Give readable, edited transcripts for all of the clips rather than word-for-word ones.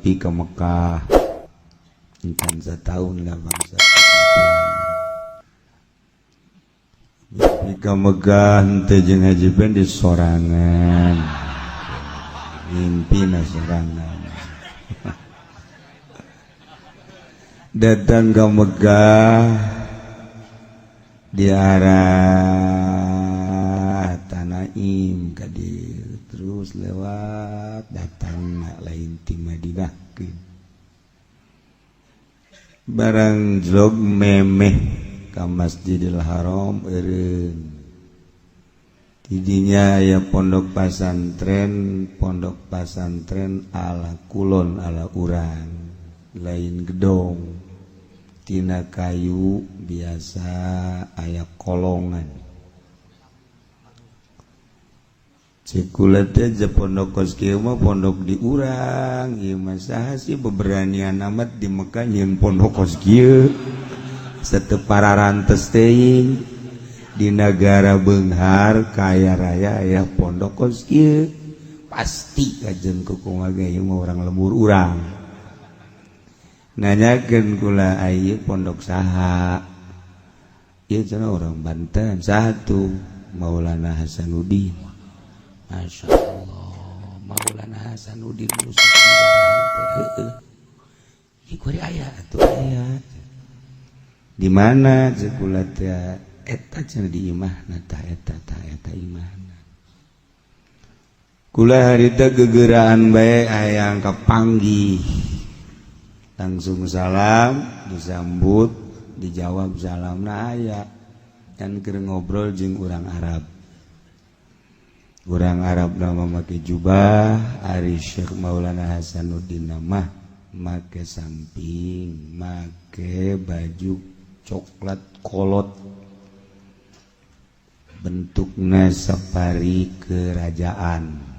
ngimpi ke Mekah encan setahun lah bangsa ngimpi ke Mekah teu jeung Haji Ben di sorangan ngimpi na sorangan datang ke Mekah di arah Tanaim ka dieu terus lewat datang lain ti Madinah barang jog memeh ka Masjidil Haram eureun tidinya aya pondok pasantren ala kulon ala urang lain gedong tina kayu biasa aya kolongan cikulat aja pondok kos kieu mah pondok di urang ieu mah saha sih beberanian amat di Mekah nyeun pondok kos kieu sateu pararantes teuing di negara beunghar kaya raya aya pondok kos kieu pasti kajeun kukumaha ieu mah urang lembur urang nanyakeun kula ieu pondok saha ieu cenah urang Banten satu Maulana Hasanuddin Masya Allah Maulana Hasanuddin Nusa Tenggara ieu kuari aya atuh aya di mana cek kula teh eta cenah di imahna tah eta imahna kula harita gegeuraan bae hayang kapanggih langsung salam disambut dijawab salamna aya kan keur ngobrol jeung urang Arab nama make jubah ari Syekh Maulana Hasanuddin mah make samping make baju coklat kolot bentukna sapari kerajaan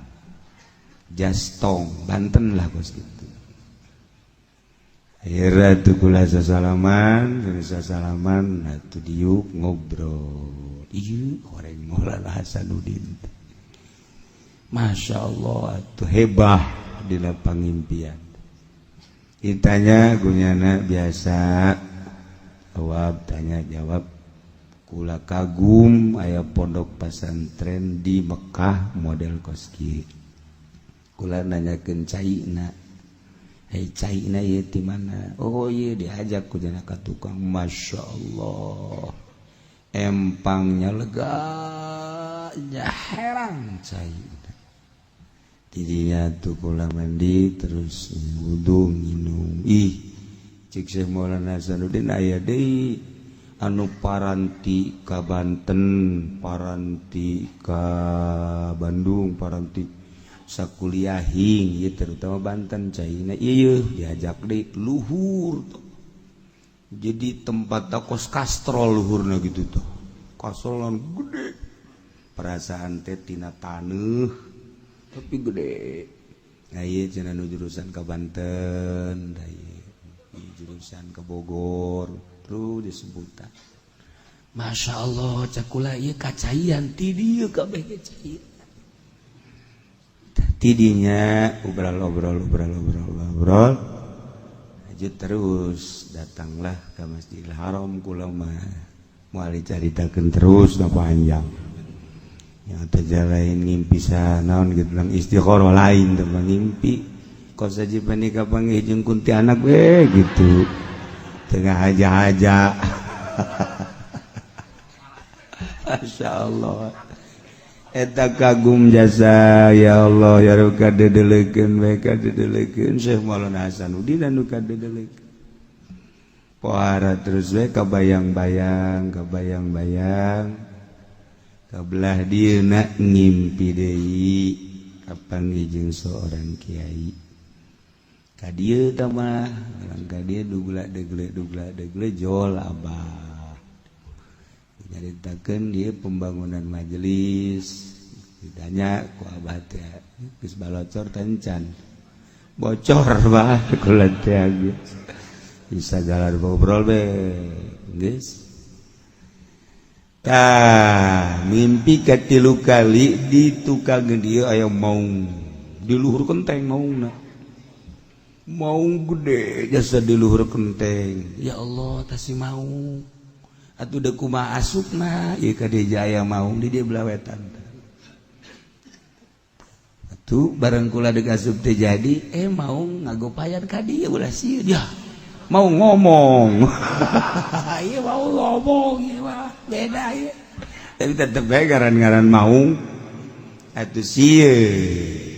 Jastong Banten lah kos gitu akhirnya tuh kula sasalaman atuh diuk ngobrol ieu goreng Maulana Hasanuddin Masya Allah atuh hebah dina pangimpian ditanya gunyana biasa jawab tanya jawab kula kagum aya pondok pesantren di Mekah model kos kieu kula nanyakeun caina hei caina ieu ti mana oh ieu diajak ku jana ka tukang Masya Allah empangnya lega nya herang caina tidinya tuh kula mandi terus wudu minum cik Syekh Maulana Hasanuddin aya deui anu paranti ka Banten paranti ka Bandung paranti sakuliahing ieu terutama Banten caina ieu diajak deui luhur jadi tempat kos kastrol luhurna gitu tuh kastrolan gede perasaan teh tina taneuh tapi gede nah ieu cenah nu jurusan ka Banten da ieu jurusan ke Bogor terus disebutan Masya Allah cakula ieu kacaian ti dieu kabeh caian tidinya obrol lanjut terus datanglah ke Masjidil Haram kula mah moal dicaritakeun terus na panjang yang terjalain ngimpi sanaon gitu lang istikharah lain teh ngimpi kos Haji Bani kapanggih jeung kuntilanak we gitu tengah haja-haja Masya Allah eta kagum jasa ya Allah ya ruka dedelekeun bae ka dedelekeun Syekh Maulana Hasanuddin anu ka dedelekeun pohara terus we kabayang-bayang kabelah dieuna ngimpi deui kapanggih jeung seorang kiai ka dieu tah mah urang ka dieu dugla-degle jol abah nyaritakeun dia pembangunan majelis ditanya ku abah teh geus balocor tencan bocor bah kula teh bisa jalan ngobrol be geus tah mimpi katilu kali di tukang dieu aya maung di luhur genteng maungna mau gede jasa di luhur genteng ya Allah tasih mau atuh da kumaha asupna ieu ka Jaya mau di dieu belawetan atuh bareng kula deuk asup teh jadi mau ngagopayan ka dieu ulah sieun ya mau ngomong ieu mau ngomong ieu mah beda ieu tapi tetep bae ngaran-ngaran mau atuh sieun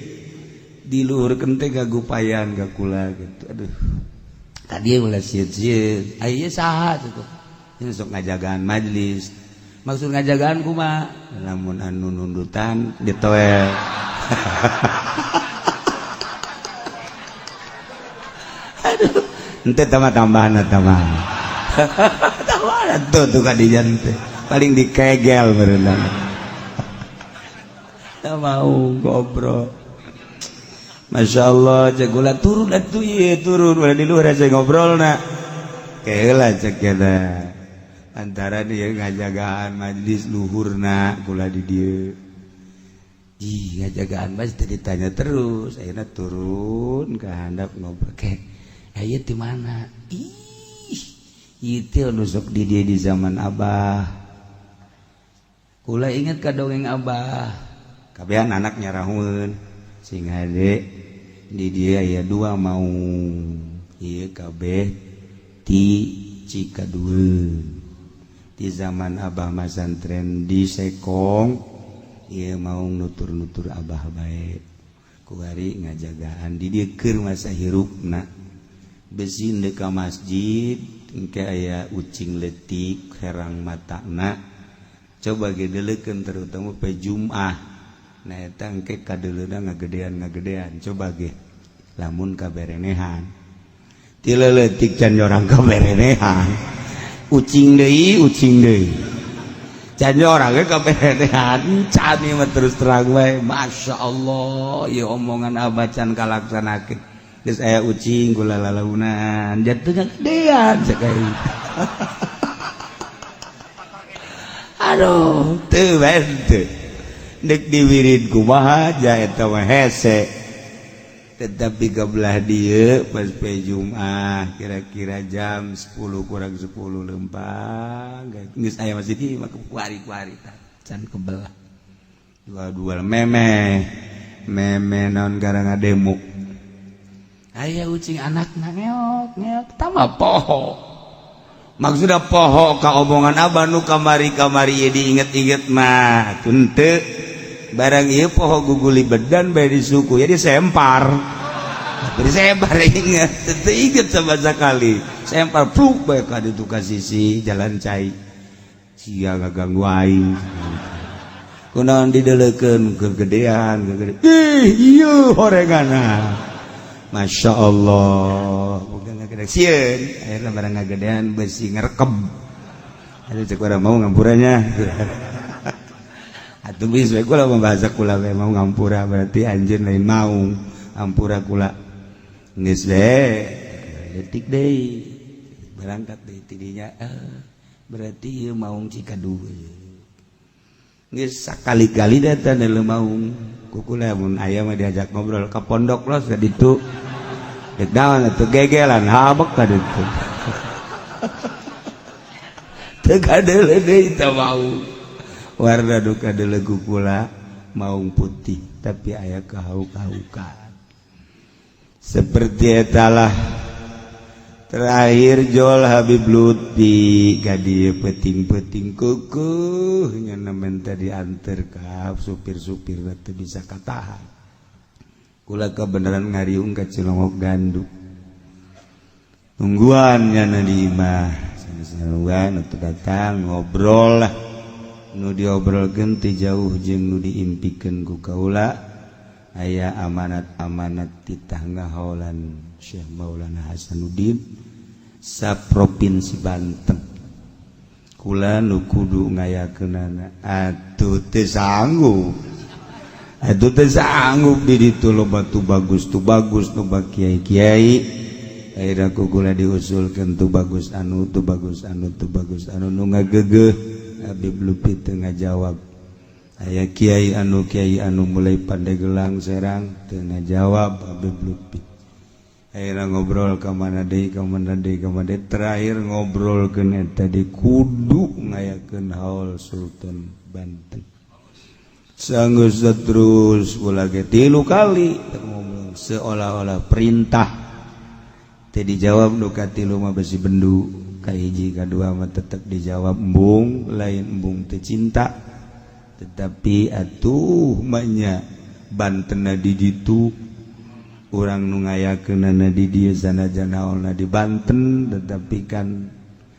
di luhur kenteng gagupayan ka kula gitu aduh tadi ulah sieun-sieun aya saha tuh ini sok ngajagaan majelis maksud ngajagaan kumaha lamun anu nundutan ditoel aduh ente tambahan tambahan tuh kadijan teh paling dikegel berenang tak mau ngobrol Masya Allah cek gula turun atuh ieu turun ulah di luhur aja ngobrol na keula cek kita antara dia ngajagaan majelis luhurna gula di dieu ngajagaan mas tadi ditanya terus akhirnya turun ke handap ngobrol ke aya di mana itu nusuk di dia di zaman abah kula inget ka dongeng abah kabehan anak nyarahun sing hade di dia aya dua mau ieu kabeh ti Cikadueun di zaman abah masantren di Sekong ieu mau nutur-nutur abah bae kuari ngajagaan di dieu keur masa hirupna besi deuk ka masjid engke aya ucing leutik herang matana coba ge deuleukeun terutama pe Jumat nah eta engke kadeuleuna ngagedean coba ge lamun kaberenehan ti leutik can jorang kaberenehan ucing deui can jorang ge kaberenehan can ieu mah terus terang wae Masya Allah ieu omongan abah can kalaksanakeun geus aya ucing kula lalaunan jatuh ngagedean sakali aduh teu bae teu dek diwirid kumaha ja eta mah hese tetapi kebelah dieu pas pe Jumat kira-kira jam 10 kurang 10 lempang geus aya masjid ieu mah kuari-kuari can kebelah dua meme naon garang ngademuk aya ucing anakna ngeok tama poho maksudna poho ka omongan abah nu kamari-kamari ieu diinget-inget mah teu barang ieu poho guguli bedan bae di suku ya disempar inget teu inget sama sekali sempar pluk bae ka ditu ka sisi jalan cai sia ngaganggu aing kunaon dideuleukeun kegedean ieu horenganna Masya Allah bukan ngagedean sieun akhirna barang ngagedean besi ngerekem aduh cek urang mau ngampurannya atuh geus we kula membahasa kula we mau ngampura berarti anjeun lain mau ampura kula geus we detik deui berangkat deui tidinya berarti ieu maung Cikadueun geus sakali-kali datang da maung kukula mun aya mah diajak ngobrol ka pondok los ka ditu dek naon atuh gegelan habek ka ditu teu kadeuleu deui tah mau warna duka delegu kula maung putih tapi aya kahau-kahukan seperti etalah terakhir Jol Habib Lutfi ka dieu peting-peting kukuh nyana menta dianter ka supir-supir teu bisa katahan kula kebenaran ngariung ka Cilongok Gandu tungguan nyana di imah sana-sana atuh datang ngobrol lah nu diobrolkeun teh jauh jeung nu diimpikeun ku kaula aya amanat-amanat titah ngahaolan Syekh Maulana Hasanuddin saprovinsi Banten kula nu kudu ngayakeunana atuh teu sanggup di ditu loba tu bagus nu bak kiai-kiai akhirna ku kula diusulkeun tu bagus anu nu ngageugeuh Habib Lutfi teu ngajawab aya kiai anu mulai Pandeglang Serang teu ngajawab Habib Lutfi akhirnya ngobrol ke mana deh terakhir ngobrol ke tadi kudu ngayakeun haul Sultan Banten sanggeus terus ulah ge 3 kali ngomong seolah-olah perintah teh dijawab nu ka 3 mah besi bendu ka hiji kadua mah tetep dijawab embung lain embung teh cinta tetapi atuh mahnya Bantenna di ditu urang nu ngayakeunana di dieu sanajan haulna di Banten tetapi kan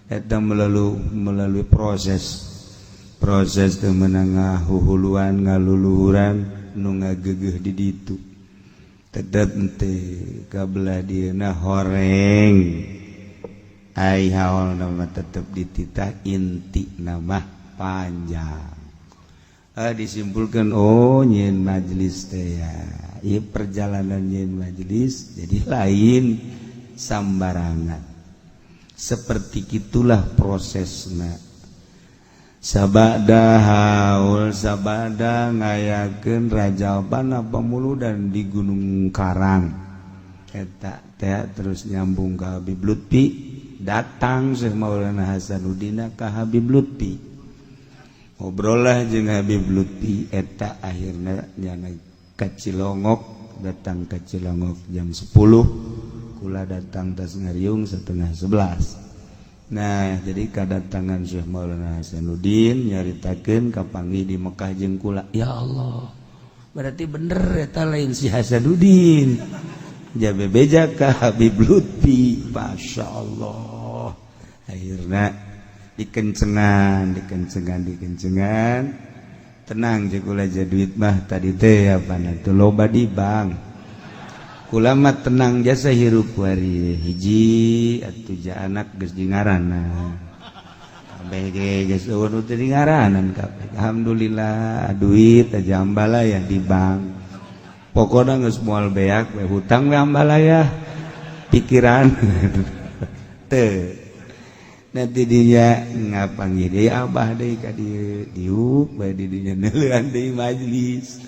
eta melalui proses teu meunang ngahuhuluan ngaluluhuran nu ngageugeuh di ditu tetep teh kabelah dieuna horeng ai haulna mah tetep dititah inti nama panjang disimpulkan nyin majelis teh ya ieu perjalanan nyin majelis jadi lain sambarangan seperti itulah prosesna sabada haul sabada ngayakeun rajabana pamuludan di Gunung Karang eta teh terus nyambung ka Habib Lutfi datang Syekh Maulana Hasanuddin ka Habib Lutfi ngobrol lah jeung Habib Lutfi eta akhirna nyana ka Cilongok datang ke Cilongok jam 10 kula datang tas ngariung 10:30 nah jadi kedatangan Syekh Maulana Hasanuddin nyaritakeun kapanggih di Mekah jeung kula ya Allah berarti bener eta lain si Hasanuddin jabe beja ka Habib Lutfi masyaallah akhirna dikencengan tenang je kula jadi duit mah tadi teh apa nanti loba di bank kula mah tenang jasa hirup wari hiji atuh ja anak geus di ngaranna kabeh ge geus eueun teh di ngaranan kabeh alhamdulillah duit aja ambalaya di bank pokona geus moal beak we hutang we ambalaya pikiran teu nanti dia ngapanggih dia abah deh ka diuk bae di dinya neulean deui majelis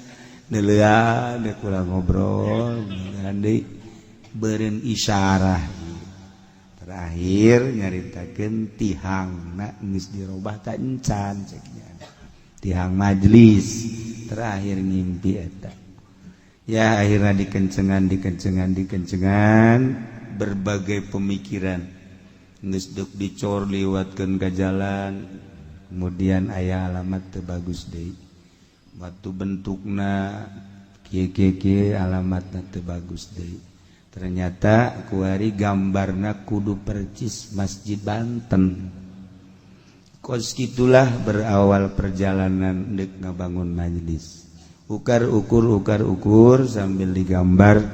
neulean deh kula ngobrol neulean deui beureun isyarah terakhir nyaritakeun tihangna geus dirobah ka encan ceknya tihang majelis terakhir ngimpi eta ya akhirnya dikencengan berbagai pemikiran geus deuk dicor liwatkeun ka jalan kemudian aya alamat teu bagus deui waktu bentukna kieu alamatna teu bagus deui ternyata kuari gambarna kudu percis Masjid Banten kos kitulah berawal perjalanan deuk ngabangun majelis ukar-ukur sambil digambar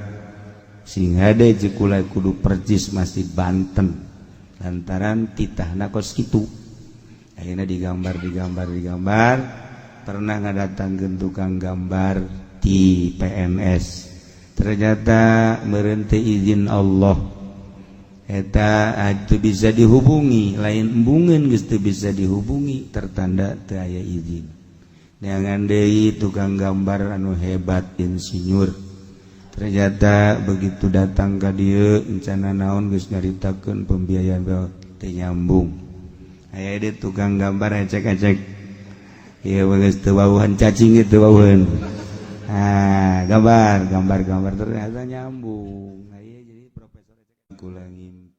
sing hade jekula kudu percis Masjid Banten lantaran titahna kos kitu akhirnya digambar pernah ngadatangkeun tukang gambar di PNS ternyata meureun teh izin Allah eta atuh bisa dihubungi lain embungeun geus teu bisa dihubungi tertanda teu aya izin neangan deui tukang gambar anu hebat insinyur ternyata begitu datang ka dieu encana naon geus nyaritakeun pembiayaan teh nyambung aya deui tukang gambar ecek-ecek ieu geus teu wawuhan cacing teu wawuhan gambar ternyata nyambung aya jadi profesor ecek kula ngimpi